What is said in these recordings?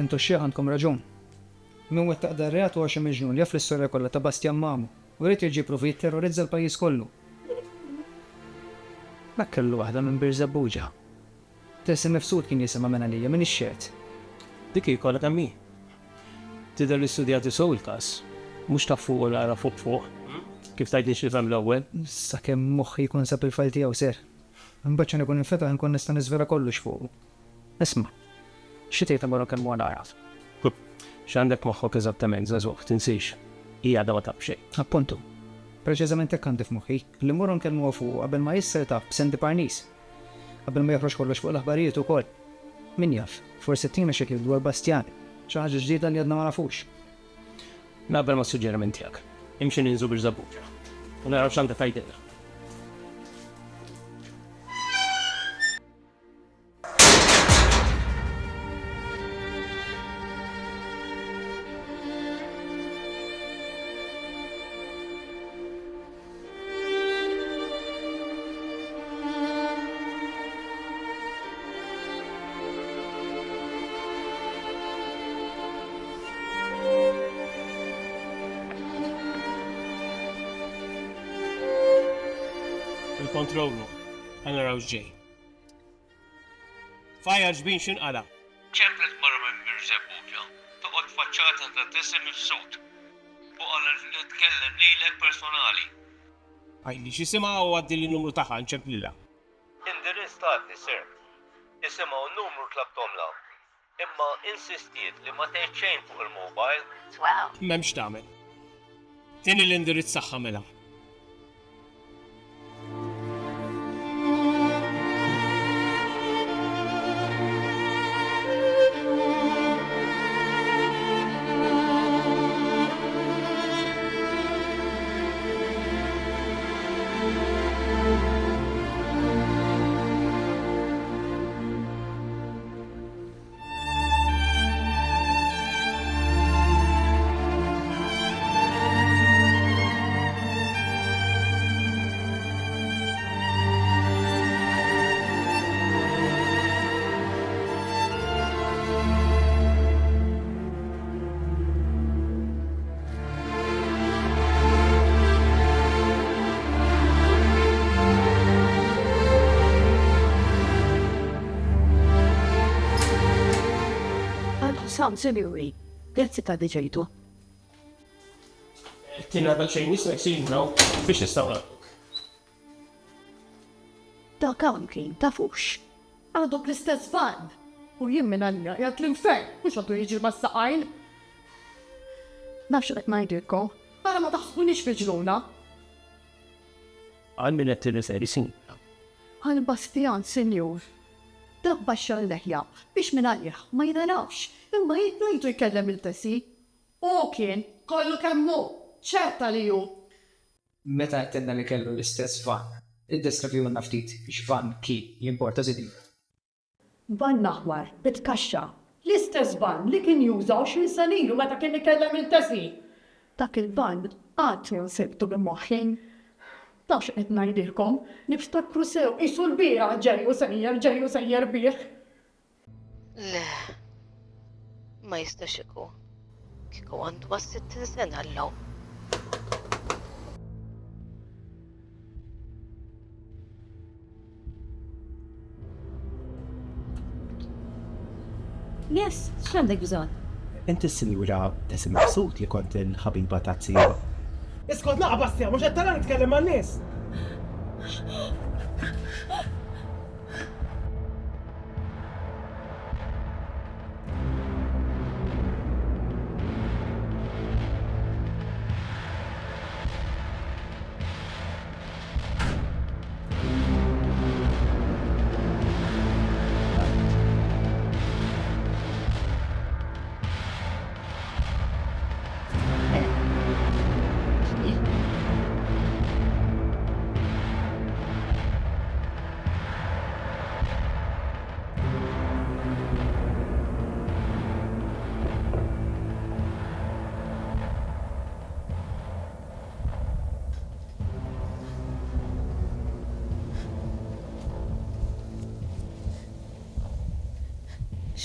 Intu x-xieħ għandkom raġun. Min wettaq dar reat huwa xi miġnun jaf l-istorja kollha ta' Bastjan mamu u rrid jiġi pruvi jitterrorizza l-pajjiż kollu. Dak kellu waħda minn Birża Buġa. Tesim mifsud kien jisimha minn għalija minn ix-xert. Dik ikolla kemm hi. Tidher li studjati sew il-każ. Mhux taf fuq u ara fuq. Kif tgħidli x'nifhem l-ewwel? Sakemm moħħi jkun sab il-fajl tiegħu ser. Imbagħad ikun infetaħ inkun nista' niżvela kollox fuq. Isma', xi tgħid wara kemm huwa naraf. X'għandek moħħok eżattament żagħżugħ, tinsix. Hija għadha ma taf xejn. Appuntu. Preċiżament hekk għandi f'moħħi li mmorru nkellmu fuq qabel ma jisser taf b'sendi parnis. Qabel ma joħroġ kollox fuq l-aħbarijiet ukoll. Min jaf, forsi tina xi kif dwar Bastjan. Xi ħaġa ġdida li għadna ma nafux. Naqbel ma' suġġeriment tiegħek. Imxi ninżu Birża Buġa. U naraw x'għandha tgħidilna. Il-control room. Għana raw ġej. Fajja ġbin xinqala. ċemplet marra minn Birża Buġa, toqgħod faċċata ta' tisem il-sut. U qalet li tkellem lilek personali. Għajli x'isima u għaddi li numru tagħha nċemplilha. Indirizz tagħti sir. Isimgħu n-numru tlabtomla. Imma insistiet li ma tgħid xejn fuq il-mobile. M'hemmx tagħmel. Tieni l-indirizz tagħha mela. Sam, sinjuri, grazzi ta' diġejtu. Tina għadha xejn nismek sinraw biex nistgħu. Dak hawn kien tafux. Għadu bl-istess van. U jien minn għalja jgħat l-infern, mux għaddu jiġi mas-saqajn. Nafx qed ngħidilkom. Għara ma taħsbunix fiġluna. Għal min qed tirriferi sinra. Għal Bastjan, sinjur. Dak baxxa l-leħja biex minn għalja ma jidanawx. Imma jitnajtu jkellem il-tesi. U kien, kollu kemmu, ċerta li ju. Meta għettenna li kellu l-istess van, id-deskrivju minna ftit biex van ki jimporta zidin. Van naħwar, bitkaxxa. L-istess van li kien juża 20 sanilu meta kien ikellem il-tesi. Dak il-van għad nsibtu b'moħħin. Tax qed ngħidilkom, niftakru sew isu l-bira ġejju sejjer bih. Le, ma jistax ikun. Kieku għandu għas 60 sena l-law. Yes, x'għandek bżonn? Inti s-sinjura tesim maqsut li kont il-ħabiba ta' tzija. Iskot naqa Bastjan, mux għattara nitkellem ma' n-nis.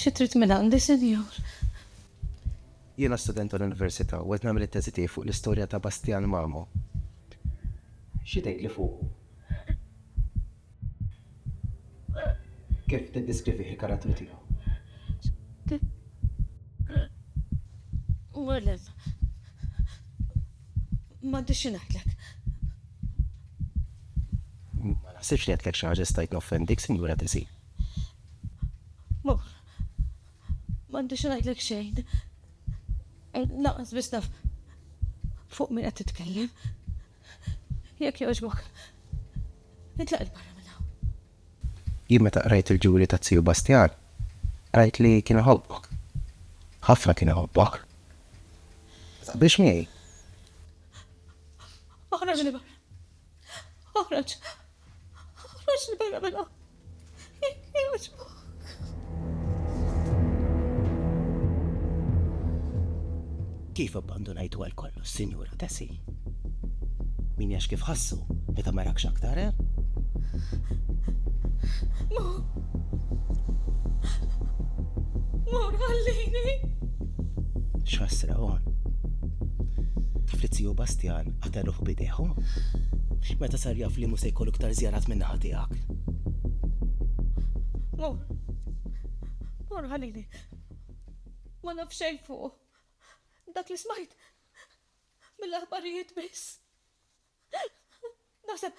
Xi trid minn għandi, senjur? Jiena student tal-Università u qed nagħmel it-teżi tiegħi fuq l-istorja ta' Bastjan Mamo. Xi tgħid li fuq? Kif tiddiskrivih il-karattru tiegħu? Wellem, m'għandix xi ngħidlek. Ma naħsibx li għedlek xi ħaġa stajt noffendik, Sinjura Tesi. Mor, m'għandix ngħidlek xejn. Naqas biss naf fuq min qed titkellem. Jekk jogħġbok, nitlaq il-barra minn hawn. Jien meta qrajt il-ġuri ta' Tiju Bastjan, rajt li kien iħobbok. Ħafna kien iħobbok. Biex miegħi? Oħroġ li barra. Oħroġ li barra minn hawn. Jogħġbok. Kif abbandonajtu għal kollu, Sinjura Tesi? Min jax kif ħassu, meta ma rakx aktar, Mor, ħallini. X'ħassra għon? Taf li Tiju Bastjan għataluħ bideħu? Meta sar jaf li mu se jkollu ktar zjarat minna ħatijak. Mor, ħallini. Ma naf xejn fuq. Dak li smajt mill-aħbarijiet biss. Naħseb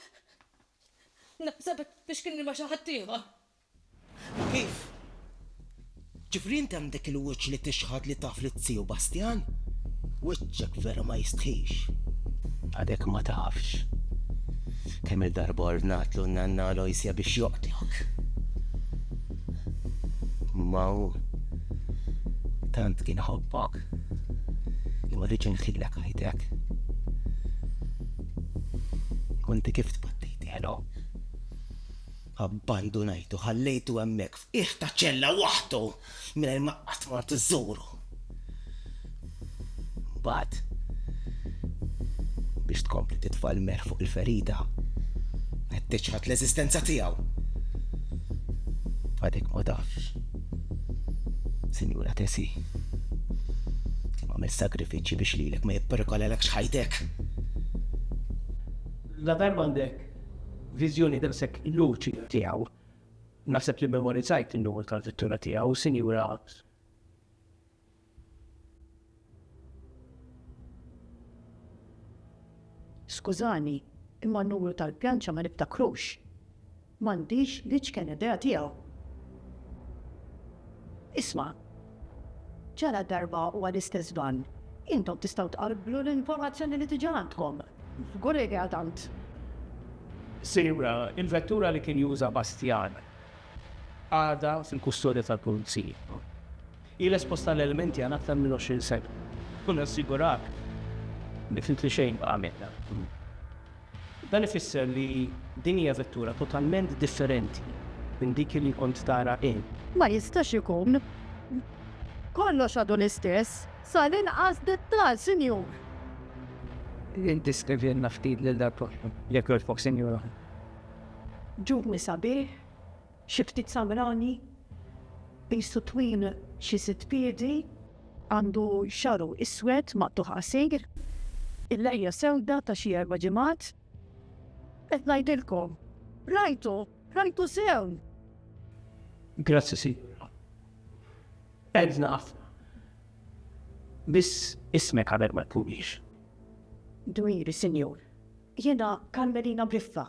biex kien ma xi ħadd ieħor. Kif? Ġifri inti għandek il-wiċċ li tixħad li taf li Tiju Bastjan? Wiċċek vera ma jistħix. Għadek ma tafx. Kemm il-darba ordnatlu n-nanna Lojsja biex joqtlok. Maw, tant kien ħobbok. Imma rriġ nħillek ħajtek. Konti kif tbattejti, ħelo? Abbandonajtu, ħallejtu hemmhekk f'qiegħ ta' ċella waħdu mingħajr ma qatt ma tiżżuru. Mbagħad biex tkompli titfa' l-mer fuq il-ferida qed tiċħad l-eżistenza tiegħu. Għadek ma tafx. Sinjura Tesi, għamel sagrifiċi biex lilek ma jipperkolelek x'ħajtek. La darba għandek viżjoni daqshekk luċi tiegħu. Naħseb li memorizzajt in-numru tal-vettura tiegħu, Sinjura. Skużani, imma n-numru tal-pjanċa ma niftakrux. M'għandix li x'kien idea tiegħu. Isma', ġara darba huwa l-istess dan. Intom tistgħu tqarblu l-informazzjoni li tiġi għandkom. F'gurregi għadant. Sinjura, il-vettura li kien juża Bastjan għada fil-kustodja tal-pulizija. Il esposta l-elementi għan aktar minn 20 sena. Kun assigurak li fintli xejn għamilna. Dan ifisser li din hija vettura totalment differenti minn dik li kont tara in. Ma jistax ikun. Kollox għadu l-istess, sal-inqas dettal, Sinjur. Inti skrivjenna ftit l-darba. Jekk jogħġbok, Sinjura. Ġub misabiħ, xi ftit samrani, bistu twin xi 6 piedi, għandu xaru iswed maqtuħ qasir, il-lejja sewda ta' xi 4 ġimgħat. Qed ngħidilkom, rajtu sew. Grazzi, Sinjura. Edna ħafna. Biss ismek għabel ma tkunix. Dwiri, Sinjur, jiena Karmelina Briffa.